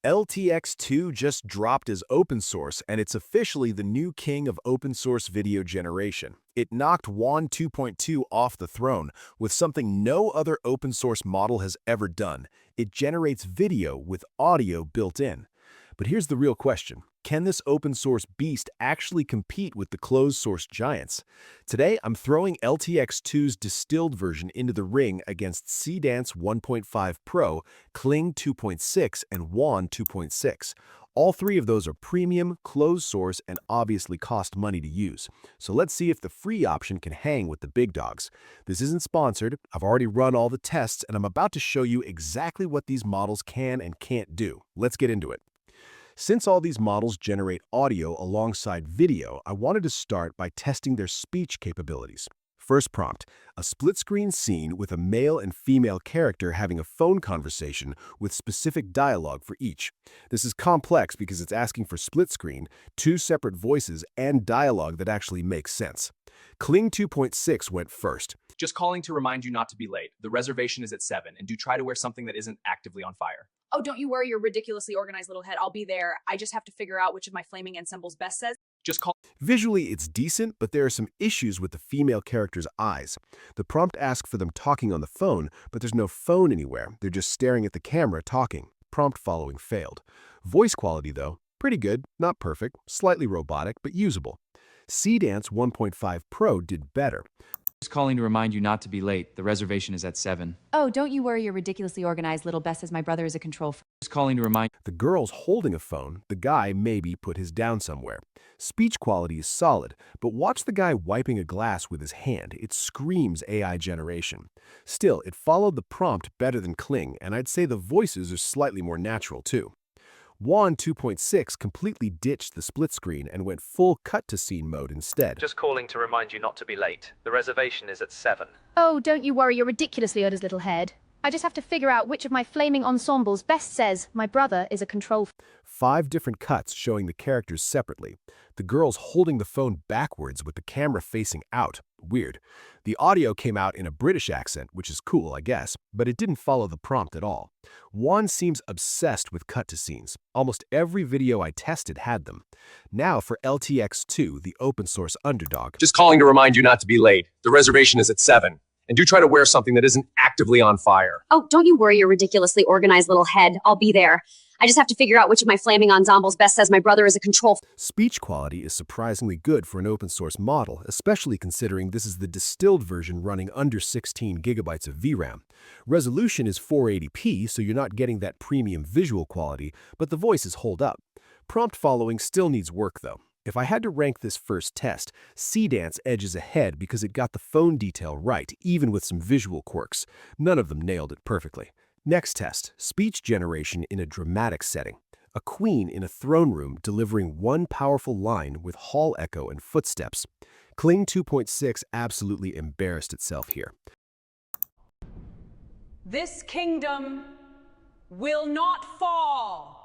LTX2 just dropped as open source, and it's officially the new king of open source video generation. It knocked WAN 2.2 off the throne with something no other open source model has ever done. It generates video with audio built in. But here's the real question. Can this open source beast actually compete with the closed source giants? Today, I'm throwing LTX2's distilled version into the ring against Seedance 1.5 Pro, Kling 2.6, and WAN 2.6. All three of those are premium, closed source, and obviously cost money to use. So let's see if the free option can hang with the big dogs. This isn't sponsored. I've already run all the tests, and I'm about to show you exactly what these models can and can't do. Let's get into it. Since all these models generate audio alongside video, I wanted to start by testing their speech capabilities. First prompt, a split-screen scene with a male and female character having a phone conversation with specific dialogue for each. This is complex because it's asking for split-screen, two separate voices, and dialogue that actually makes sense. Kling 2.6 went first. Just calling to remind you not to be late. The reservation is at 7, and do try to wear something that isn't actively on fire. Oh, don't you worry your ridiculously organized little head. I'll be there. I just have to figure out which of my flaming ensembles best says. Just call. Visually, it's decent, but there are some issues with the female character's eyes. The prompt asks for them talking on the phone, but there's no phone anywhere. They're just staring at the camera talking. Prompt following failed. Voice quality, though, pretty good, not perfect, slightly robotic, but usable. Seedance 1.5 Pro did better. Just calling to remind you not to be late. The reservation is at 7. Oh, don't you worry your ridiculously organized little Bess says my brother is a control freak. Just calling to remind. The girl's holding a phone, the guy maybe put his down somewhere. Speech quality is solid, but watch the guy wiping a glass with his hand. It screams AI generation. Still, it followed the prompt better than Kling, and I'd say the voices are slightly more natural too. WAN 2.6 completely ditched the split screen and went full cut-to-scene mode instead. Just calling to remind you not to be late. The reservation is at 7. Oh, don't you worry your ridiculously odd little head. I just have to figure out which of my flaming ensembles best says my brother is a control freak. 5 different cuts showing the characters separately. The girl's holding the phone backwards with the camera facing out. Weird. The audio came out in a British accent, which is cool, I guess, but it didn't follow the prompt at all. WAN seems obsessed with cut-to-scenes. Almost every video I tested had them. Now for LTX2, the open-source underdog. Just calling to remind you not to be late. The reservation is at 7, and do try to wear something that isn't actively on fire. Oh, don't you worry your ridiculously organized little head. I'll be there. I just have to figure out which of my flaming ensembles best says my brother is a control. Speech quality is surprisingly good for an open source model, especially considering this is the distilled version running under 16 gigabytes of VRAM. Resolution is 480p, so you're not getting that premium visual quality, but the voices hold up. Prompt following still needs work though. If I had to rank this first test, Seedance edges ahead because it got the phone detail right, even with some visual quirks. None of them nailed it perfectly. Next test, speech generation in a dramatic setting. A queen in a throne room delivering one powerful line with hall echo and footsteps. Kling 2.6 absolutely embarrassed itself here. This kingdom will not fall.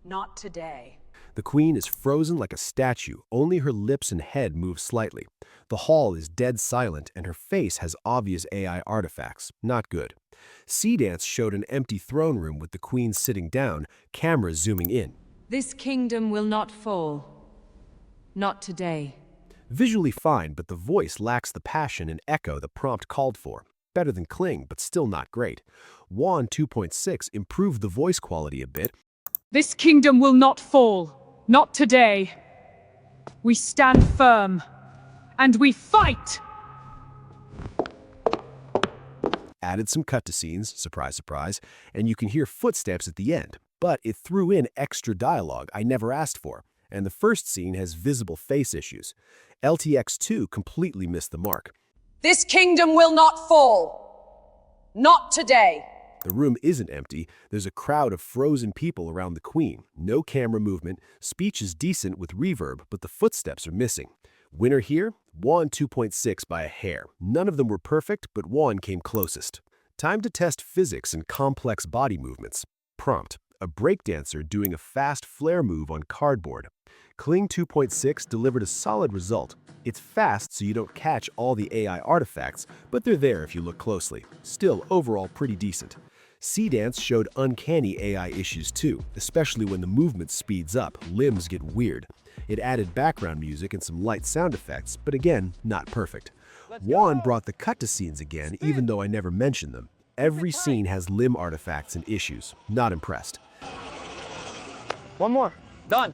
Not today. The queen is frozen like a statue, only her lips and head move slightly. The hall is dead silent and her face has obvious AI artifacts. Not good. Seedance showed an empty throne room with the queen sitting down, camera zooming in. This kingdom will not fall. Not today. Visually fine, but the voice lacks the passion and echo the prompt called for. Better than Kling, but still not great. WAN 2.6 improved the voice quality a bit. This kingdom will not fall. Not today. We stand firm. And we fight! Added some cut-to-scenes, surprise, surprise, and you can hear footsteps at the end. But it threw in extra dialogue I never asked for, and the first scene has visible face issues. LTX2 completely missed the mark. This kingdom will not fall. Not today. The room isn't empty. There's a crowd of frozen people around the queen. No camera movement. Speech is decent with reverb, but the footsteps are missing. Winner here? WAN 2.6 by a hair. None of them were perfect, but WAN came closest. Time to test physics and complex body movements. Prompt: a breakdancer doing a fast flare move on cardboard. Kling 2.6 delivered a solid result. It's fast so you don't catch all the AI artifacts, but they're there if you look closely. Still, overall pretty decent. Seedance showed uncanny AI issues too, especially when the movement speeds up, limbs get weird. It added background music and some light sound effects, but again, not perfect. Juan brought the cut to scenes again, even though I never mentioned them. Every scene has limb artifacts and issues. Not impressed. One more. Done.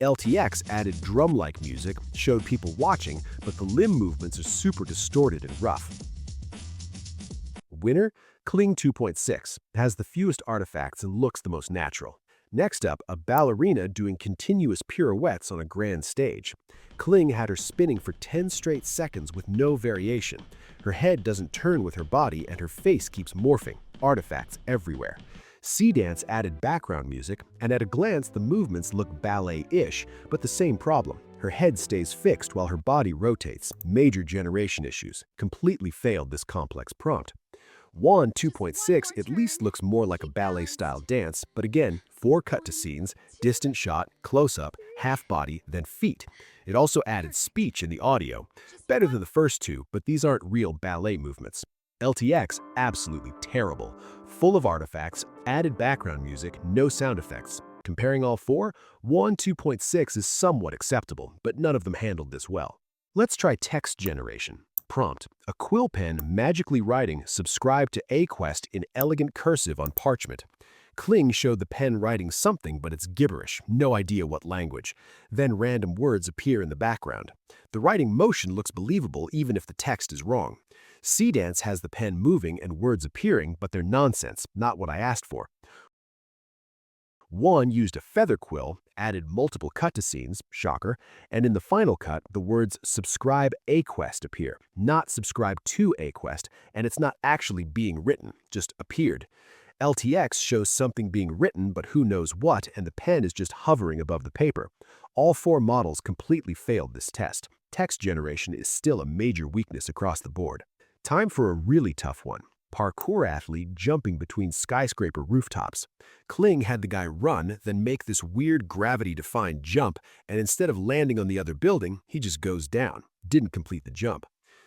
LTX added drum-like music, showed people watching, but the limb movements are super distorted and rough. Winner? Kling 2.6 has the fewest artifacts and looks the most natural. Next up, a ballerina doing continuous pirouettes on a grand stage. Kling had her spinning for 10 straight seconds with no variation. Her head doesn't turn with her body and her face keeps morphing. Artifacts everywhere. Seedance added background music, and at a glance the movements look ballet-ish, but the same problem. Her head stays fixed while her body rotates. Major generation issues. Completely failed this complex prompt. Juan 2.6 at least looks more like a ballet-style dance, but again, 4 cut to scenes, distant shot, close-up, half body, then feet. It also added speech in the audio. Better than the first 2, but these aren't real ballet movements. LTX, absolutely terrible. Full of artifacts, added background music, no sound effects. Comparing all 4, Juan 2.6 is somewhat acceptable, but none of them handled this well. Let's try text generation. Prompt: a quill pen magically writing "subscribe to A-Quest" in elegant cursive on parchment. Kling showed the pen writing something, but it's gibberish, no idea what language. Then random words appear in the background. The writing motion looks believable even if the text is wrong. Seedance has the pen moving and words appearing, but they're nonsense, not what I asked for. Juan used a feather quill, added multiple cut to scenes, shocker, and in the final cut, the words "subscribe A-Quest" appear, not "subscribe to A-Quest," and it's not actually being written, just appeared. LTX shows something being written, but who knows what, and the pen is just hovering above the paper. All 4 models completely failed this test. Text generation is still a major weakness across the board. Time for a really tough one. Parkour athlete jumping between skyscraper rooftops. Kling had the guy run, then make this weird gravity-defying jump, and instead of landing on the other building, he just goes down. Didn't complete the jump.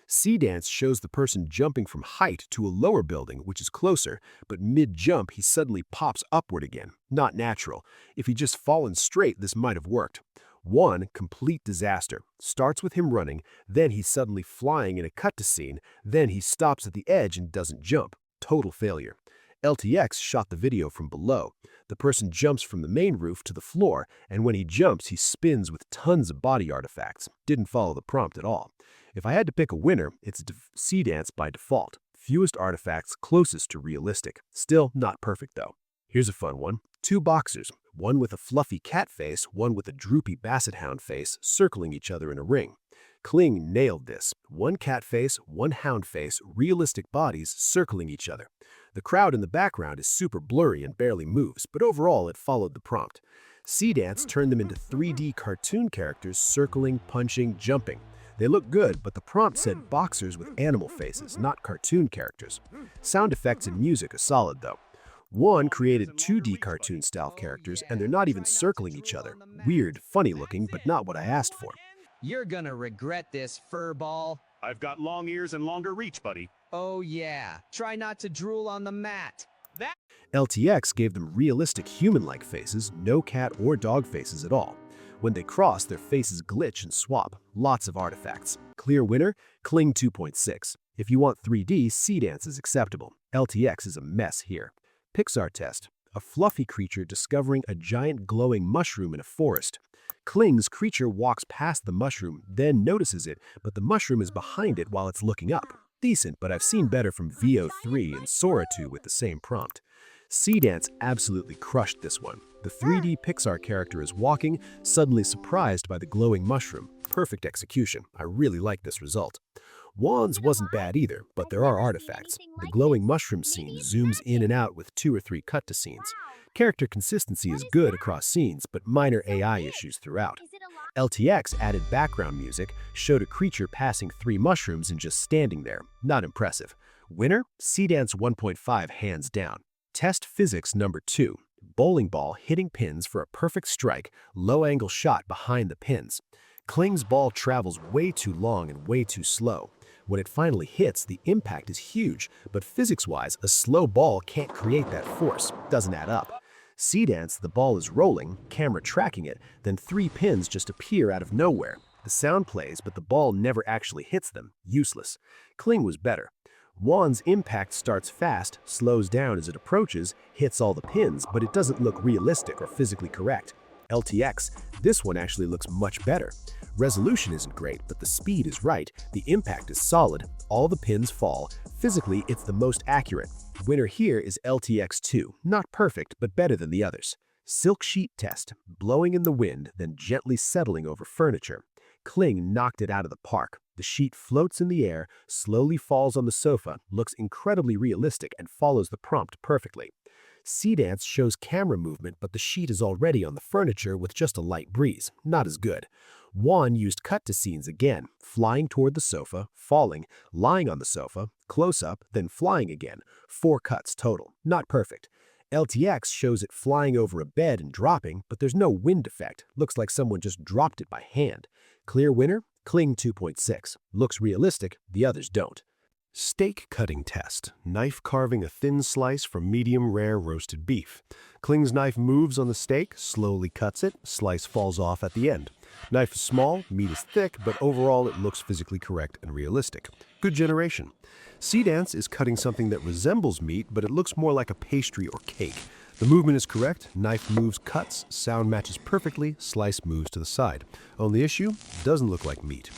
Seedance shows the person jumping from height to a lower building, which is closer, but mid-jump he suddenly pops upward again. Not natural. If he'd just fallen straight, this might have worked. One complete disaster. Starts with him running, then he's suddenly flying in a cut to scene, then he stops at the edge and doesn't jump. Total failure. LTX shot the video from below. The person jumps from the main roof to the floor, and when he jumps, he spins with tons of body artifacts. Didn't follow the prompt at all. If I had to pick a winner, it's Seedance by default. Fewest artifacts, closest to realistic. Still not perfect though. Here's a fun one. 2 boxers, one with a fluffy cat face, one with a droopy basset hound face, circling each other in a ring. Kling nailed this. 1 cat face, 1 hound face, realistic bodies circling each other. The crowd in the background is super blurry and barely moves, but overall it followed the prompt. Seedance turned them into 3D cartoon characters circling, punching, jumping. They look good, but the prompt said boxers with animal faces, not cartoon characters. Sound effects and music are solid though. One created 2D cartoon-style characters, and they're not even circling each other. Weird, funny looking, but not what I asked for. You're gonna regret this, furball. I've got long ears and longer reach, buddy. Oh yeah, try not to drool on the mat. LTX gave them realistic human-like faces, no cat or dog faces at all. When they cross, their faces glitch and swap. Lots of artifacts. Clear winner? Kling 2.6. If you want 3D, Seedance is acceptable. LTX is a mess here. Pixar test. A fluffy creature discovering a giant glowing mushroom in a forest. Kling's creature walks past the mushroom, then notices it, but the mushroom is behind it while it's looking up. Decent, but I've seen better from VO3 and Sora 2 with the same prompt. Seedance absolutely crushed this one. The 3D Pixar character is walking, suddenly surprised by the glowing mushroom. Perfect execution. I really like this result. Juan's wasn't bad either, but there are artifacts. The glowing mushroom scene zooms in and out with 2 or 3 cut to scenes. Character consistency is good across scenes, but minor AI issues throughout. LTX added background music, showed a creature passing 3 mushrooms and just standing there. Not impressive. Winner? Seedance 1.5 hands down. Test physics number 2. Bowling ball hitting pins for a perfect strike, low-angle shot behind the pins. Kling's ball travels way too long and way too slow. When it finally hits, the impact is huge, but physics-wise, a slow ball can't create that force. Doesn't add up. Seedance, the ball is rolling, camera tracking it, then 3 pins just appear out of nowhere. The sound plays, but the ball never actually hits them. Useless. Kling was better. Juan's impact starts fast, slows down as it approaches, hits all the pins, but it doesn't look realistic or physically correct. LTX, this one actually looks much better. Resolution isn't great, but the speed is right, the impact is solid, all the pins fall. Physically, it's the most accurate. Winner here is LTX2, not perfect, but better than the others. Silk sheet test, blowing in the wind, then gently settling over furniture. Kling knocked it out of the park. The sheet floats in the air, slowly falls on the sofa, looks incredibly realistic, and follows the prompt perfectly. Seedance shows camera movement, but the sheet is already on the furniture with just a light breeze. Not as good. Juan used cut to scenes again, flying toward the sofa, falling, lying on the sofa, close up, then flying again. 4 cuts total. Not perfect. LTX shows it flying over a bed and dropping, but there's no wind effect. Looks like someone just dropped it by hand. Clear winner? Kling 2.6. Looks realistic, the others don't. Steak cutting test. Knife carving a thin slice from medium rare roasted beef. Kling's knife moves on the steak, slowly cuts it, slice falls off at the end. Knife is small, meat is thick, but overall it looks physically correct and realistic. Good generation. Seedance is cutting something that resembles meat, but it looks more like a pastry or cake. The movement is correct, knife moves, cuts, sound matches perfectly, slice moves to the side. Only issue, doesn't look like meat.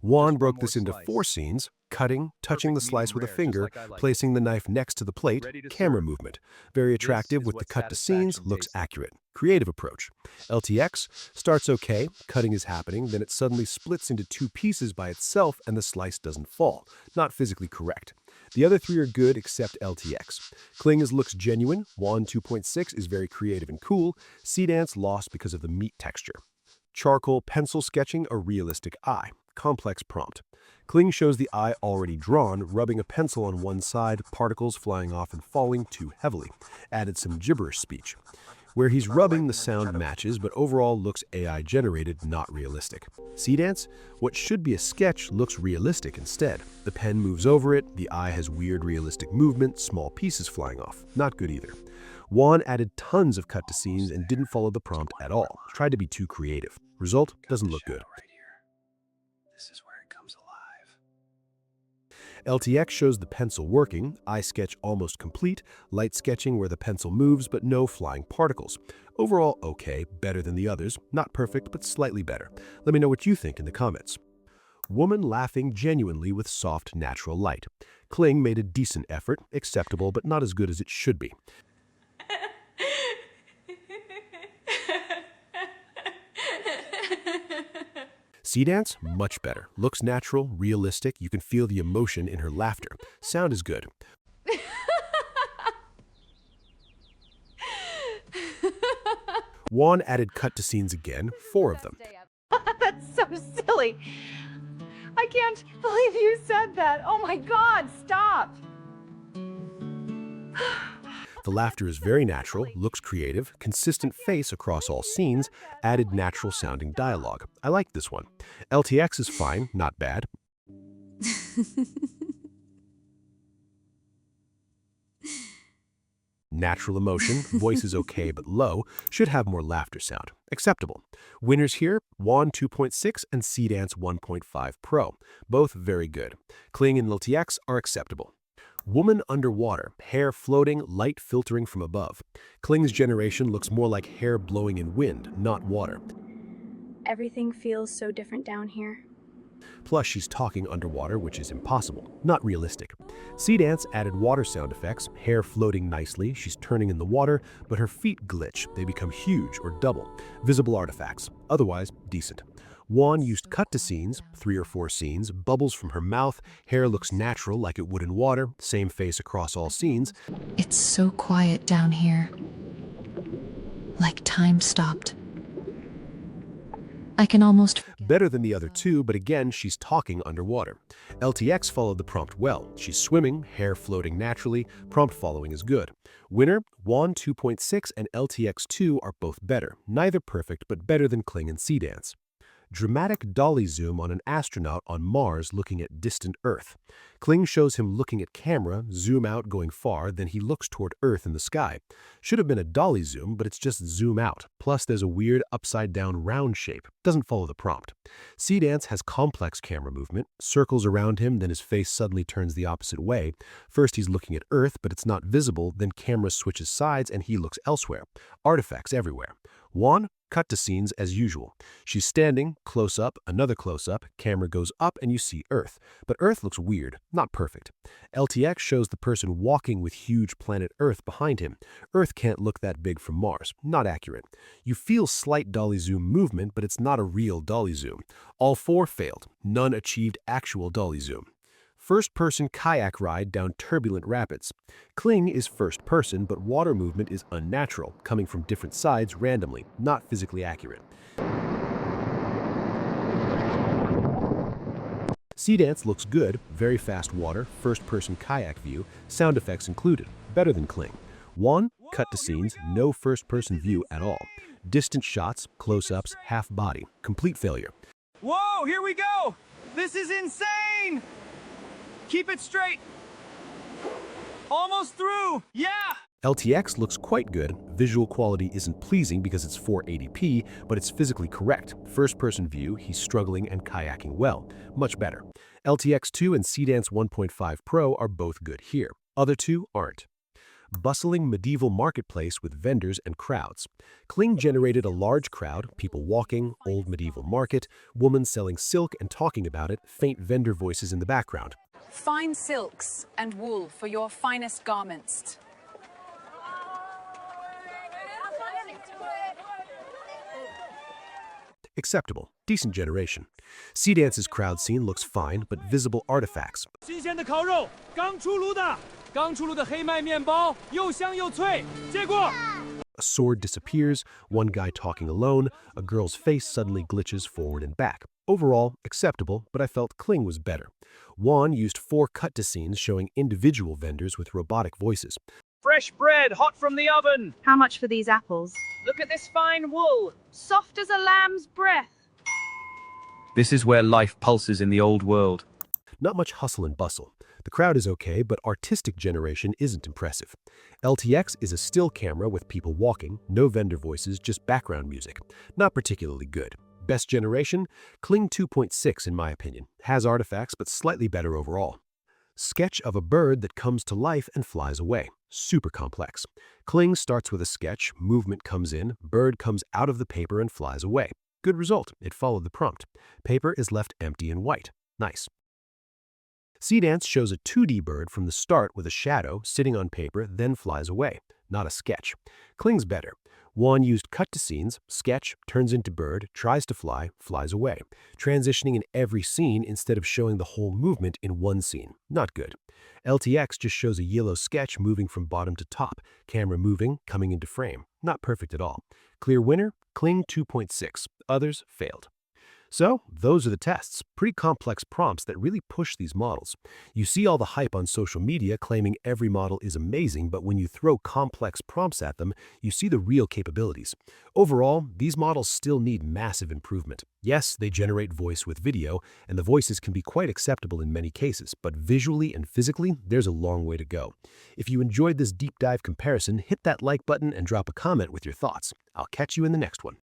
Juan broke this into 4 scenes: cutting, touching the slice with a finger, placing the knife next to the plate, camera movement. Very attractive with the cut to scenes, looks accurate. Creative approach. LTX starts okay, cutting is happening, then it suddenly splits into 2 pieces by itself and the slice doesn't fall. Not physically correct. The other 3 are good except LTX. Kling looks genuine, Juan 2.6 is very creative and cool, Seedance lost because of the meat texture. Charcoal pencil sketching a realistic eye. Complex prompt. Kling shows the eye already drawn, rubbing a pencil on one side, particles flying off and falling too heavily. Added some gibberish speech. Where he's rubbing, the sound matches, but overall looks AI generated, not realistic. Seedance, what should be a sketch looks realistic instead. The pen moves over it, the eye has weird realistic movement, small pieces flying off. Not good either. Juan added tons of cut to scenes and didn't follow the prompt at all. Tried to be too creative. Result, doesn't look good. This is where it comes alive. LTX shows the pencil working, eye sketch almost complete, light sketching where the pencil moves but no flying particles. Overall okay, better than the others, not perfect but slightly better. Let me know what you think in the comments. Woman laughing genuinely with soft natural light. Kling made a decent effort, acceptable but not as good as it should be. Seedance, much better. Looks natural, realistic, you can feel the emotion in her laughter. Sound is good. Juan added cut to scenes again, 4 of them. That's so silly. I can't believe you said that. Oh my God, stop. The laughter is very natural, looks creative, consistent face across all scenes, added natural sounding dialogue. I like this one. LTX is fine, not bad. Natural emotion, voice is okay but low, should have more laughter sound. Acceptable. Winners here, Juan 2.6 and Seedance 1.5 Pro. Both very good. Kling and LTX are acceptable. Woman underwater, hair floating, light filtering from above. Kling's generation looks more like hair blowing in wind, not water. Everything feels so different down here. Plus, she's talking underwater, which is impossible, not realistic. Seedance added water sound effects, hair floating nicely, she's turning in the water, but her feet glitch, they become huge or double. Visible artifacts, otherwise decent. Juan used cut to scenes, 3 or 4 scenes, bubbles from her mouth, hair looks natural like it would in water, same face across all scenes. It's so quiet down here. Like time stopped. I can almost... Better than the other 2, but again, she's talking underwater. LTX followed the prompt well. She's swimming, hair floating naturally, prompt following is good. Winner, Juan 2.6 and LTX 2 are both better. Neither perfect, but better than Kling and Seedance. Dramatic dolly zoom on an astronaut on Mars looking at distant Earth. Kling shows him looking at camera, zoom out going far, then he looks toward Earth in the sky. Should have been a dolly zoom, but it's just zoom out. Plus there's a weird upside-down round shape. Doesn't follow the prompt. Seedance has complex camera movement, circles around him, then his face suddenly turns the opposite way. First he's looking at Earth, but it's not visible, then camera switches sides and he looks elsewhere. Artifacts everywhere. Juan, cut to scenes as usual. She's standing, close up, another close up, camera goes up and you see Earth. But Earth looks weird, not perfect. LTX shows the person walking with huge planet Earth behind him. Earth can't look that big from Mars, not accurate. You feel slight dolly zoom movement, but it's not a real dolly zoom. All four failed, none achieved actual dolly zoom. First-person kayak ride down turbulent rapids. Kling is first-person, but water movement is unnatural, coming from different sides randomly, not physically accurate. Seedance looks good, very fast water, first-person kayak view, sound effects included, better than Kling. Juan, cut to scenes, no first-person view at all. Distant shots, close-ups, half body, complete failure. Whoa, here we go! This is insane! Keep it straight! Almost through! Yeah! LTX looks quite good. Visual quality isn't pleasing because it's 480p, but it's physically correct. First-person view, he's struggling and kayaking well. Much better. LTX 2 and Seedance 1.5 Pro are both good here. Other two aren't. Bustling medieval marketplace with vendors and crowds. Kling generated a large crowd, people walking, old medieval market, woman selling silk and talking about it, faint vendor voices in the background. Fine silks and wool for your finest garments. Acceptable. Decent generation. Seedance's crowd scene looks fine, but visible artifacts. 新鲜的烤肉，刚出炉的，刚出炉的黑麦面包，又香又脆。结果 A sword disappears, one guy talking alone, a girl's face suddenly glitches forward and back. Overall, acceptable, but I felt Kling was better. Juan used 4 cut-to scenes showing individual vendors with robotic voices. Fresh bread, hot from the oven! How much for these apples? Look at this fine wool! Soft as a lamb's breath. This is where life pulses in the old world. Not much hustle and bustle. The crowd is okay, but artistic generation isn't impressive. LTX is a still camera with people walking, no vendor voices, just background music. Not particularly good. Best generation? Kling 2.6 in my opinion. Has artifacts, but slightly better overall. Sketch of a bird that comes to life and flies away. Super complex. Kling starts with a sketch, movement comes in, bird comes out of the paper and flies away. Good result, it followed the prompt. Paper is left empty and white. Nice. Seedance shows a 2D bird from the start with a shadow sitting on paper, then flies away. Not a sketch. Kling's better. Juan used cut to scenes, sketch, turns into bird, tries to fly, flies away. Transitioning in every scene instead of showing the whole movement in one scene. Not good. LTX just shows a yellow sketch moving from bottom to top, camera moving, coming into frame. Not perfect at all. Clear winner, Kling 2.6. Others failed. So, those are the tests. Pretty complex prompts that really push these models. You see all the hype on social media claiming every model is amazing, but when you throw complex prompts at them, you see the real capabilities. Overall, these models still need massive improvement. Yes, they generate voice with video, and the voices can be quite acceptable in many cases, but visually and physically, there's a long way to go. If you enjoyed this deep dive comparison, hit that like button and drop a comment with your thoughts. I'll catch you in the next one.